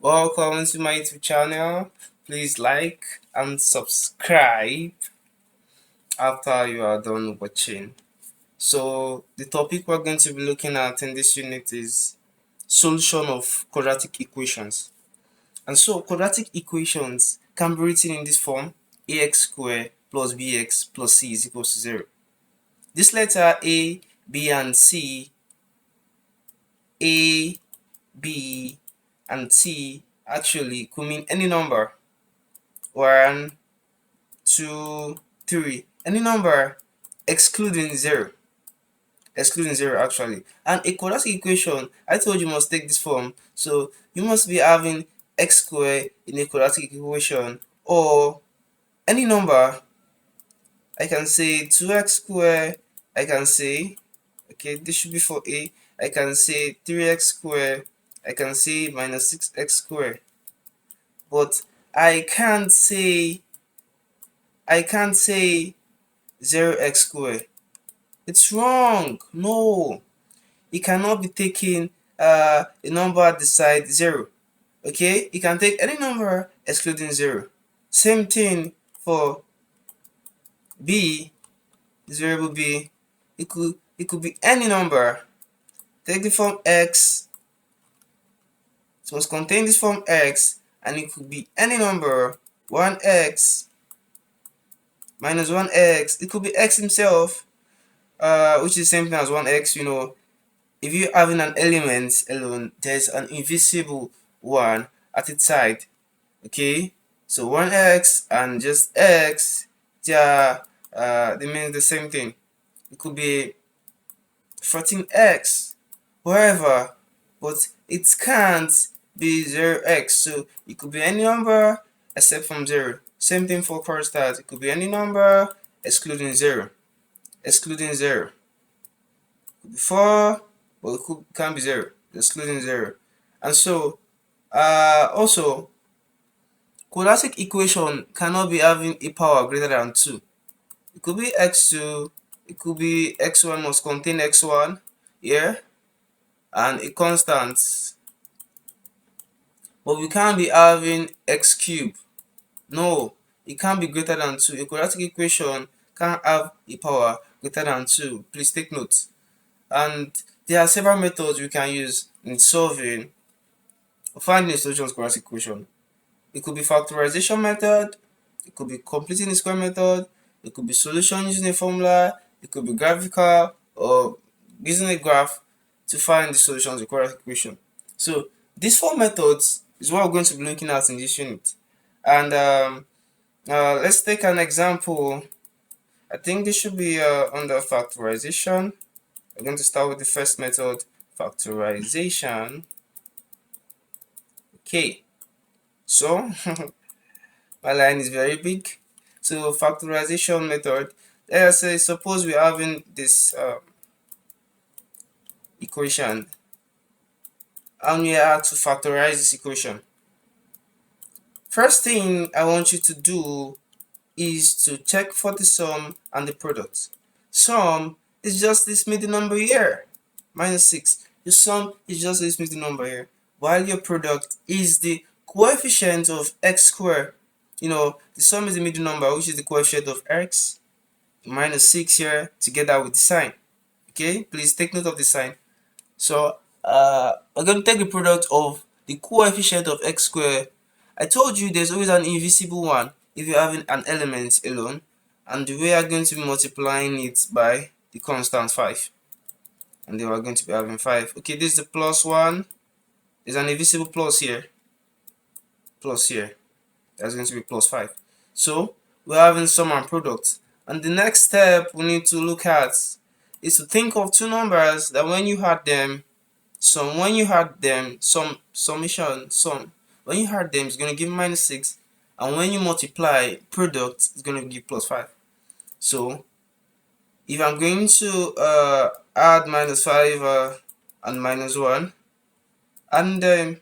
Welcome to my YouTube channel. Please like and subscribe after you are done watching. So the topic we're going to be looking at in this unit is solution of quadratic equations. And so quadratic equations can be written in this form: ax squared plus bx plus c is equals to 0. This letter a, b and c, a, b and c actually could mean any number: 1, 2, 3, any number excluding 0. Excluding 0 actually. And a quadratic equation, I told you must take this form. So you must be having x squared in a quadratic equation, or any number. I can say 2x squared. I can say, okay, this should be for a. I can say 3x squared. I can say minus 6x squared. But I can't say 0x squared. It's wrong. No, it cannot be taking a number at the side 0. Okay, you can take any number excluding 0. Same thing for b, this variable b. It could be any number. Take the form x. It must contain this form x, and it could be any number: 1x, minus 1x. It could be x himself, which is the same thing as 1x. If you're having an element alone, there's an invisible one at its side. Okay, so 1x and just x, they mean the same thing. It could be 14x, wherever, but it can't be 0x. So it could be any number except from 0. Same thing for chorus. It could be any number excluding 0. Excluding 0. It could be 4, but it can't be 0. Excluding 0. And so, also, quadratic equation cannot be having a power greater than 2. It could be x2, it could be x1 must contain x1 here, and a constant. But we can't be having x cubed. No, it can't be greater than 2. A quadratic equation can't have a power greater than 2. Please take note. And there are several methods we can use in solving or finding a solution to quadratic equation. It could be factorization method, it could be completing the square method, it could be solution using a formula, it could be graphical or using a graph to find the solution to the quadratic equation. So these 4 methods is what we're going to be looking at in this unit. And let's take an example. I think this should be under factorization. We're going to start with the first method, factorization. Okay, so my line is very big. So factorization method, let's say suppose we're having this equation and we are to factorize this equation. First thing I want you to do is to check for the sum and the product. Sum is just this middle number here, minus 6. The sum is just this middle number here, while your product is the coefficient of x squared. The sum is the middle number, which is the coefficient of x, minus 6 here, together with the sign. Okay, please take note of the sign. So we're going to take the product of the coefficient of x squared. I told you there's always an invisible one if you're having an element alone, and we are going to be multiplying it by the constant 5, and then we're going to be having 5. Okay, this is the plus 1. There's an invisible plus here, that's going to be plus 5. So we're having sum and product, and the next step we need to look at is to think of two numbers that when you add them, when you add them it's going to give minus 6, and when you multiply product, it's going to give plus 5. So if I'm going to add minus 5 and minus 1, and then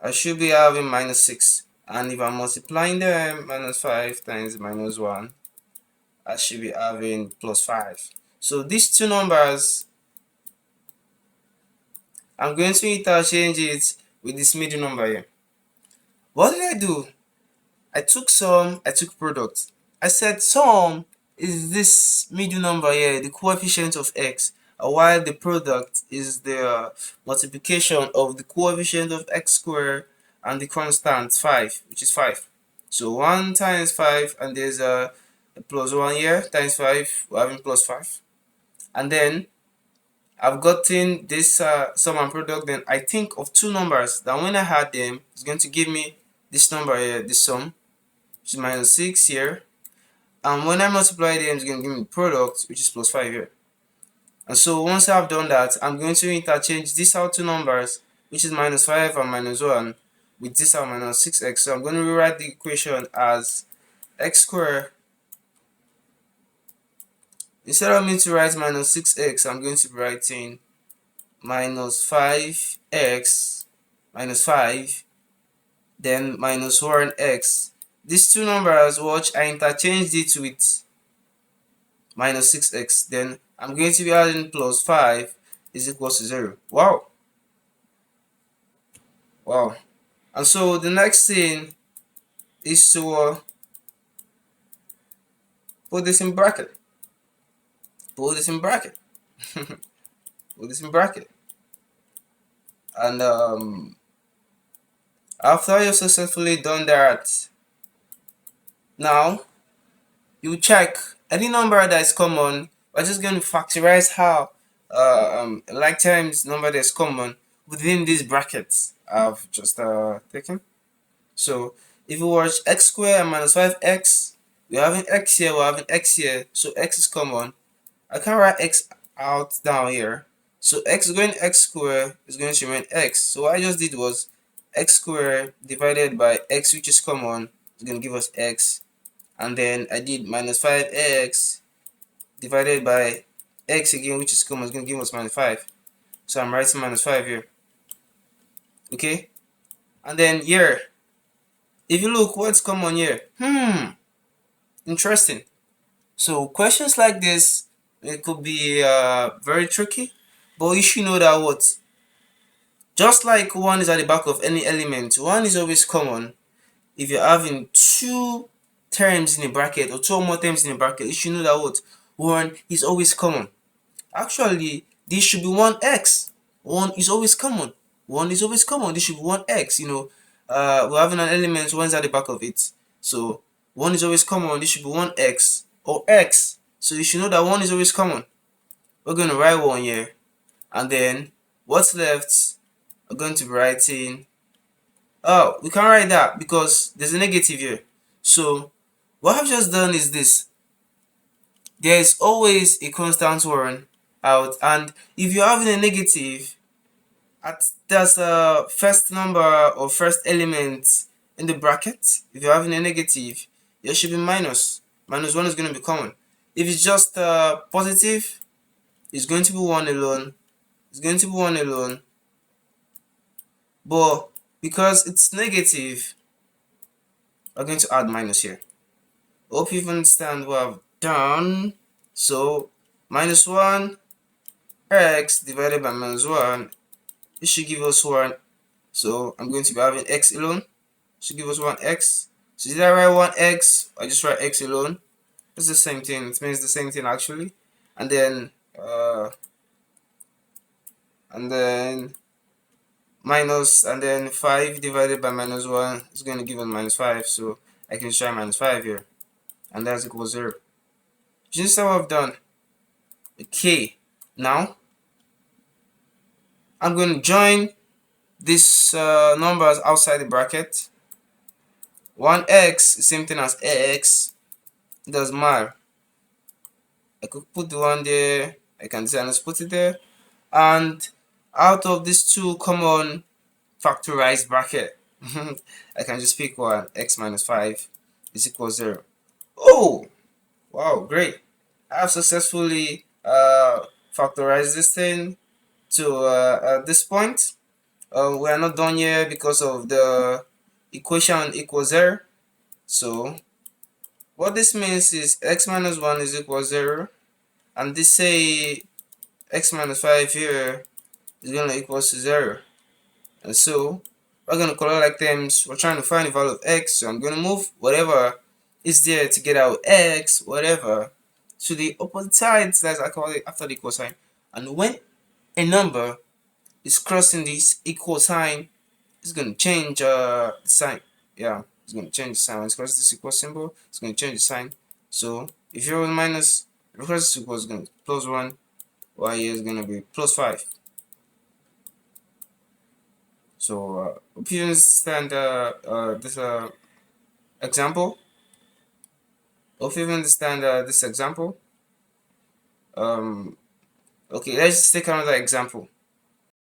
I should be having minus 6, and if I'm multiplying them, minus 5 times minus 1, I should be having plus 5. So these two numbers I'm going to interchange it with this middle number here. What did I do? I took sum, I took product. I said sum is this middle number here, the coefficient of x, while the product is the multiplication of the coefficient of x squared and the constant 5, which is 5. So 1 times 5, and there's a plus 1 here, times 5, we're having plus 5. And then I've gotten this sum and product. Then I think of two numbers that when I add them, it's going to give me this number here, this sum, which is minus 6 here. And when I multiply them, it's going to give me the product, which is plus 5 here. And so once I've done that, I'm going to interchange these out two numbers, which is minus 5 and minus 1, with this out minus 6x. So I'm going to rewrite the equation as x squared. Instead of me to write minus 6x, I'm going to be writing minus 5x minus 5, then minus 1x. These two numbers, watch, I interchanged it with minus 6x. Then I'm going to be adding plus 5 is equals to 0. Wow. Wow. And so the next thing is to put this in bracket. Put this in bracket. Put this in bracket. And after you've successfully done that, now you check any number that is common. We're just going to factorize how like times number that is common within these brackets I've just taken. So if you watch x squared and minus 5x, we're having x here, we're having x here, so x is common. I can write x out down here. So x going x squared is going to remain x. So what I just did was x squared divided by x, which is common, is going to give us x. And then I did minus 5x divided by x again, which is common, is going to give us minus 5. So I'm writing minus 5 here. Okay? And then here, if you look, what's common here? Interesting. So questions like this, it could be very tricky, but you should know that what? Just like 1 is at the back of any element, 1 is always common. If you're having two terms in a bracket or two or more terms in a bracket, you should know that what? 1 is always common. Actually, this should be 1x. 1 is always common. 1 is always common. This should be 1x. You know, we're having an element, 1 is at the back of it. So 1 is always common. This should be 1x or x. So you should know that 1 is always common. We're going to write 1 here. And then what's left, we're going to be writing. Oh, we can't write that because there's a negative here. So what I've just done is this. There is always a constant 1 out, and if you're having a negative at that's a first number or first element in the bracket, if you're having a negative, there should be minus. Minus 1 is going to be common. If it's just positive, it's going to be 1 alone. It's going to be 1 alone. But because it's negative, we're going to add minus here. Hope you understand what I've done. So minus 1 x divided by minus 1, it should give us 1. So I'm going to be having x alone. It should give us 1x. So did I write 1x? I just write x alone. It's the same thing. It means the same thing actually. And then minus, and then 5 divided by minus 1 is going to give us minus 5. So I can just write minus 5 here. And that's equals 0. Just how I've done. Okay. Now I'm going to join these numbers outside the bracket. 1x is same thing as x. It doesn't matter. I could put the 1 there. I can just put it there. And out of these two common factorized bracket, I can just pick one. X minus 5 is equal to 0. Oh, wow, great. I have successfully factorized this thing to at this point. We are not done yet because of the equation equals 0. So what this means is x minus 1 is equal to 0, and this say x minus 5 here is gonna equal to 0. And so we're gonna collect like terms. We're trying to find the value of x, so I'm gonna move whatever is there to get out x, whatever, to the opposite side. That's I call it after the equal sign. And when a number is crossing this equal sign, it's gonna change the sign. Yeah, it's gonna change the sign. When it's crossing this equal symbol, it's gonna change the sign. So if you're minus, if it crosses equal, it's gonna be plus 1, while here is gonna be plus 5. So if you understand this example, if you understand this example, okay, let's take another example.